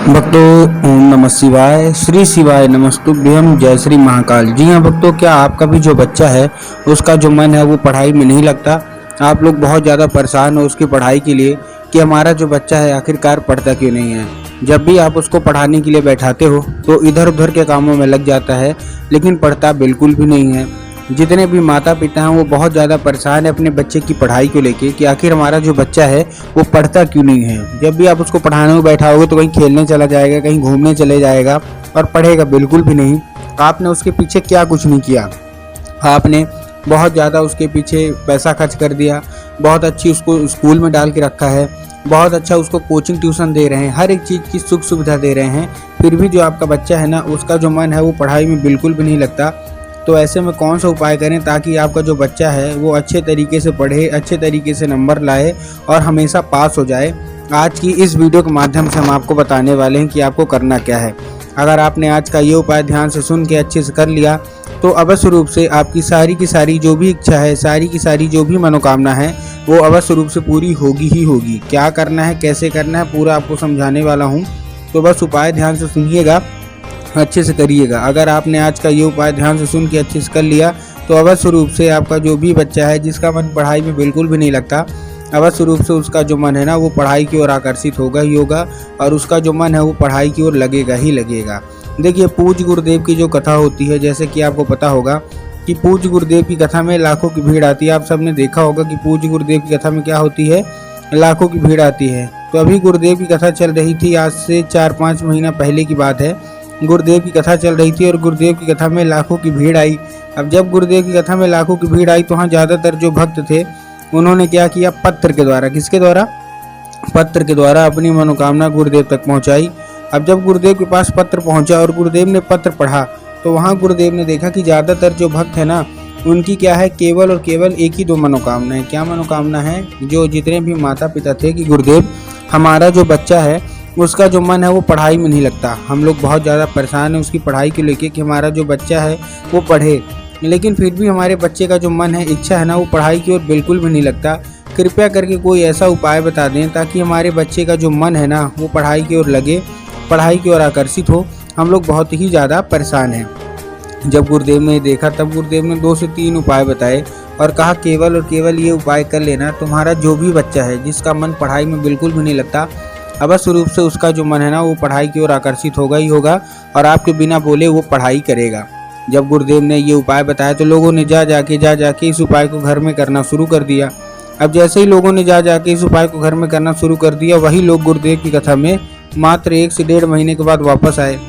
भक्तों, ओम नमः शिवाय, श्री शिवाय नमस्तुभ्यम, जय श्री महाकाल। जी हाँ भक्तों, क्या आपका भी जो बच्चा है उसका जो मन है वो पढ़ाई में नहीं लगता? आप लोग बहुत ज़्यादा परेशान हो उसकी पढ़ाई के लिए कि हमारा जो बच्चा है आखिरकार पढ़ता क्यों नहीं है। जब भी आप उसको पढ़ाने के लिए बैठाते हो तो इधर उधर के कामों में लग जाता है, लेकिन पढ़ता बिल्कुल भी नहीं है। जितने भी माता पिता हैं वो बहुत ज़्यादा परेशान है अपने बच्चे की पढ़ाई को लेके कि आखिर हमारा जो बच्चा है वो पढ़ता क्यों नहीं है। जब भी आप उसको पढ़ाने में बैठाओगे तो कहीं खेलने चला जाएगा, कहीं घूमने चले जाएगा और पढ़ेगा बिल्कुल भी नहीं। आपने उसके पीछे क्या कुछ नहीं किया, आपने बहुत ज़्यादा उसके पीछे पैसा खर्च कर दिया, बहुत अच्छी उसको स्कूल में डाल के रखा है, बहुत अच्छा उसको कोचिंग ट्यूशन दे रहे हैं, हर एक चीज़ की सुख सुविधा दे रहे हैं, फिर भी जो आपका बच्चा है ना उसका जो मन है वो पढ़ाई में बिल्कुल भी नहीं लगता। तो ऐसे में कौन सा उपाय करें ताकि आपका जो बच्चा है वो अच्छे तरीके से पढ़े, अच्छे तरीके से नंबर लाए और हमेशा पास हो जाए। आज की इस वीडियो के माध्यम से हम आपको बताने वाले हैं कि आपको करना क्या है। अगर आपने आज का ये उपाय ध्यान से सुन के अच्छे से कर लिया तो अवश्य रूप से आपकी सारी की सारी जो भी इच्छा है, सारी की सारी जो भी मनोकामना है वो अवश्य रूप से पूरी होगी ही होगी। क्या करना है, कैसे करना है, पूरा आपको समझाने वाला हूँ, तो बस उपाय ध्यान से सुनिएगा, अच्छे से करिएगा। अगर आपने आज का ये उपाय ध्यान से सुन के अच्छे से कर लिया तो अवश्य रूप से आपका जो भी बच्चा है जिसका मन पढ़ाई में बिल्कुल भी नहीं लगता, अवश्य रूप से उसका जो मन है ना वो पढ़ाई की ओर आकर्षित होगा ही होगा और उसका जो मन है वो पढ़ाई की ओर लगेगा ही लगेगा। देखिए, पूज्य गुरुदेव की जो कथा होती है, जैसे कि आपको पता होगा कि पूज्य गुरुदेव की कथा में लाखों की भीड़ आती है। आप सबने देखा होगा कि पूज्य गुरुदेव की कथा में क्या होती है, लाखों की भीड़ आती है। तो अभी गुरुदेव की कथा चल रही थी, आज से 4-5 महीना पहले की बात है। गुरुदेव की कथा चल रही थी और गुरुदेव की कथा में लाखों की भीड़ आई। अब जब गुरुदेव की कथा में लाखों की भीड़ आई तो वहाँ ज़्यादातर जो भक्त थे उन्होंने क्या किया, पत्र के द्वारा, किसके द्वारा, पत्र के द्वारा अपनी मनोकामना गुरुदेव तक पहुँचाई। अब जब गुरुदेव के पास पत्र पहुँचा और गुरुदेव ने पत्र पढ़ा तो वहाँ गुरुदेव ने देखा कि ज़्यादातर जो भक्त है ना उनकी क्या है, केवल और केवल एक ही दो मनोकामना है। क्या मनोकामना है? जो जितने भी माता पिता थे कि गुरुदेव हमारा जो बच्चा है उसका जो मन है वो पढ़ाई में नहीं लगता, हम लोग बहुत ज़्यादा परेशान हैं उसकी पढ़ाई को लेके कि हमारा जो बच्चा है वो पढ़े, लेकिन फिर भी हमारे बच्चे का जो मन है, इच्छा है ना, वो पढ़ाई की ओर बिल्कुल भी नहीं लगता। कृपया करके कोई ऐसा उपाय बता दें ताकि हमारे बच्चे का जो मन है ना वो पढ़ाई की ओर लगे, पढ़ाई की ओर आकर्षित हो। हम लोग बहुत ही ज़्यादा परेशान हैं। जब गुरुदेव ने देखा तब गुरुदेव ने 2 से 3 उपाय बताए और कहा केवल और केवल ये उपाय कर लेना, तुम्हारा जो भी बच्चा है जिसका मन पढ़ाई में बिल्कुल भी नहीं लगता, अवश्य रूप से उसका जो मन है ना वो पढ़ाई की ओर आकर्षित होगा ही होगा और आपके बिना बोले वो पढ़ाई करेगा। जब गुरुदेव ने ये उपाय बताया तो लोगों ने जा जाके इस उपाय को घर में करना शुरू कर दिया। अब जैसे ही लोगों ने जा जाके इस उपाय को घर में करना शुरू कर दिया, वही लोग गुरुदेव की कथा में मात्र 1 से 1.5 महीने के बाद वापस आए।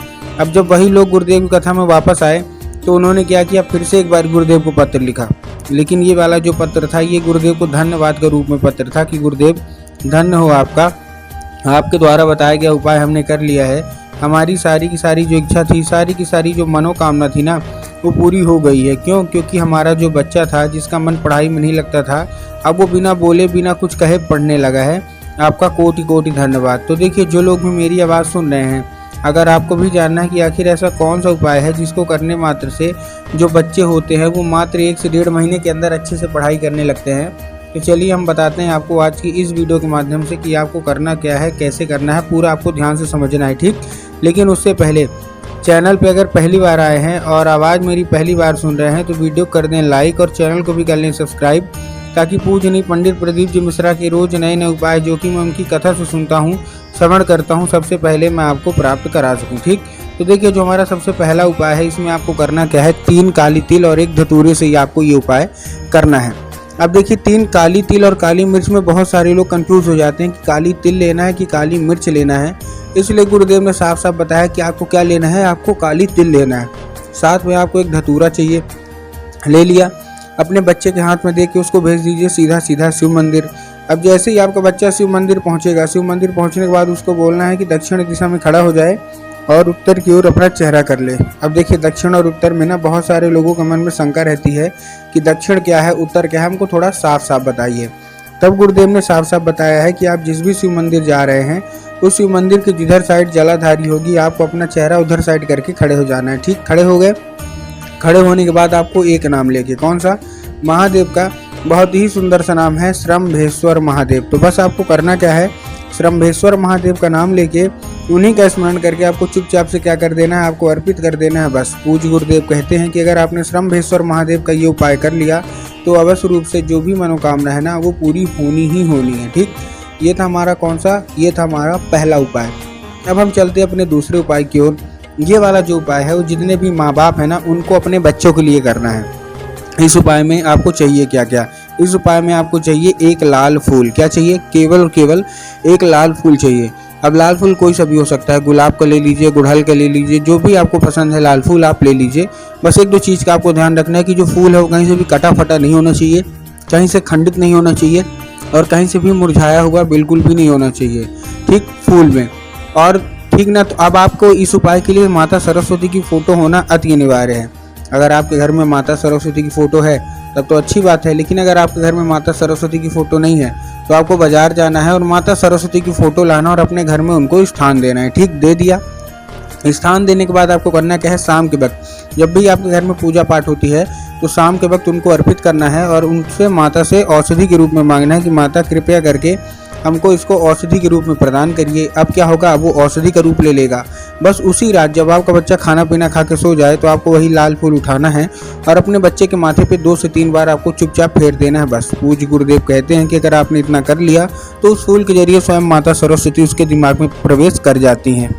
अब जब वही लोग गुरुदेव की कथा में वापस आए तो उन्होंने क्या किया, फिर से एक बार गुरुदेव को पत्र लिखा, लेकिन ये वाला जो पत्र था ये गुरुदेव को धन्यवाद के रूप में पत्र था कि गुरुदेव धन्य हो आपका, आपके द्वारा बताया गया उपाय हमने कर लिया है, हमारी सारी की सारी जो इच्छा थी, सारी की सारी जो मनोकामना थी ना वो पूरी हो गई है। क्यों? क्योंकि हमारा जो बच्चा था जिसका मन पढ़ाई में नहीं लगता था, अब वो बिना बोले बिना कुछ कहे पढ़ने लगा है। आपका कोटि कोटि धन्यवाद। तो देखिए, जो लोग भी मेरी आवाज़ सुन रहे हैं, अगर आपको भी जानना है कि आखिर ऐसा कौन सा उपाय है जिसको करने मात्र से जो बच्चे होते हैं वो मात्र 1 से 1.5 महीने के अंदर अच्छे से पढ़ाई करने लगते हैं, तो चलिए हम बताते हैं आपको आज की इस वीडियो के माध्यम से कि आपको करना क्या है, कैसे करना है, पूरा आपको ध्यान से समझना है, ठीक। लेकिन उससे पहले चैनल पे अगर पहली बार आए हैं और आवाज़ मेरी पहली बार सुन रहे हैं तो वीडियो कर दें लाइक और चैनल को भी कर लें सब्सक्राइब, ताकि पूजनीय पंडित प्रदीप जी मिश्रा के रोज़ नए नए उपाय जो कि मैं उनकी कथा से सुनता हूँ, श्रवण करता हूँ, सबसे पहले मैं आपको प्राप्त करा सकूँ, ठीक। तो देखिए, जो हमारा सबसे पहला उपाय है इसमें आपको करना क्या है, 3 काली तिल और 1 धतूरे से ही आपको ये उपाय करना है। अब देखिए, 3 काली तिल और काली मिर्च में बहुत सारे लोग कंफ्यूज हो जाते हैं कि काली तिल लेना है कि काली मिर्च लेना है, इसलिए गुरुदेव ने साफ साफ बताया कि आपको क्या लेना है, आपको काली तिल लेना है। साथ में आपको 1 धतूरा चाहिए, ले लिया, अपने बच्चे के हाथ में दे के उसको भेज दीजिए सीधा सीधा शिव मंदिर। अब जैसे ही आपका बच्चा शिव मंदिर पहुंचेगा, शिव मंदिर पहुंचने के बाद उसको बोलना है कि दक्षिण दिशा में खड़ा हो जाए और उत्तर की ओर अपना चेहरा कर ले। अब देखिए, दक्षिण और उत्तर में ना बहुत सारे लोगों के मन में शंका रहती है कि दक्षिण क्या है, उत्तर क्या है, हमको थोड़ा साफ साफ बताइए। तब गुरुदेव ने साफ साफ बताया है कि आप जिस भी शिव मंदिर जा रहे हैं उस शिव मंदिर की जिधर साइड जलाधारी होगी आपको अपना चेहरा उधर साइड करके खड़े हो जाना है, ठीक। खड़े हो गए, खड़े होने के बाद आपको एक नाम लेके, कौन सा, महादेव का बहुत ही सुंदर सा नाम है श्रम्भेश्वर महादेव। तो बस आपको करना क्या है, श्रम्भेश्वर महादेव का नाम लेके उन्हीं का स्मरण करके आपको चुपचाप से क्या कर देना है, आपको अर्पित कर देना है बस। पूज्य गुरुदेव कहते हैं कि अगर आपने श्रम्भेश्वर महादेव का ये उपाय कर लिया तो अवश्य रूप से जो भी मनोकामना है ना वो पूरी होनी ही होनी है। ठीक, ये था हमारा कौन सा, ये था हमारा पहला उपाय। अब हम चलते हैं अपने दूसरे उपाय की ओर। ये वाला जो उपाय है वो जितने भी माँ बाप है ना उनको अपने बच्चों के लिए करना है। इस उपाय में आपको चाहिए क्या क्या, इस उपाय में आपको चाहिए एक लाल फूल। क्या चाहिए, केवल और केवल एक लाल फूल चाहिए। अब लाल फूल कोई सा भी हो सकता है, गुलाब का ले लीजिए, गुड़हल का ले लीजिए, जो भी आपको पसंद है लाल फूल आप ले लीजिए। बस एक दो चीज़ का आपको ध्यान रखना है कि जो फूल है वो कहीं से भी कटा फटा नहीं होना चाहिए, कहीं से खंडित नहीं होना चाहिए और कहीं से भी मुरझाया हुआ बिल्कुल भी नहीं होना चाहिए। ठीक, फूल में। और ठीक ना, तो अब आपको इस उपाय के लिए माता सरस्वती की फ़ोटो होना अति अनिवार्य है। अगर आपके घर में माता सरस्वती की फ़ोटो है तब तो अच्छी बात है, लेकिन अगर आपके घर में माता सरस्वती की फ़ोटो नहीं है तो आपको बाजार जाना है और माता सरस्वती की फ़ोटो लाना और अपने घर में उनको स्थान देना है। ठीक, दे दिया। स्थान देने के बाद आपको करना क्या है, शाम के वक्त जब भी आपके घर में पूजा पाठ होती है तो शाम के वक्त उनको अर्पित करना है और उनसे माता से औषधि के रूप में मांगना है कि माता कृपया करके हमको इसको औषधि के रूप में प्रदान करिए। अब क्या होगा, अब वो औषधि का रूप ले लेगा। बस उसी रात जब आपका बच्चा खाना पीना खा के सो जाए तो आपको वही लाल फूल उठाना है और अपने बच्चे के माथे पे 2 से 3 बार आपको चुपचाप फेर देना है बस। पूज्य गुरुदेव कहते हैं कि अगर आपने इतना कर लिया तो उस फूल के जरिए स्वयं माता सरस्वती उसके दिमाग में प्रवेश कर जाती हैं।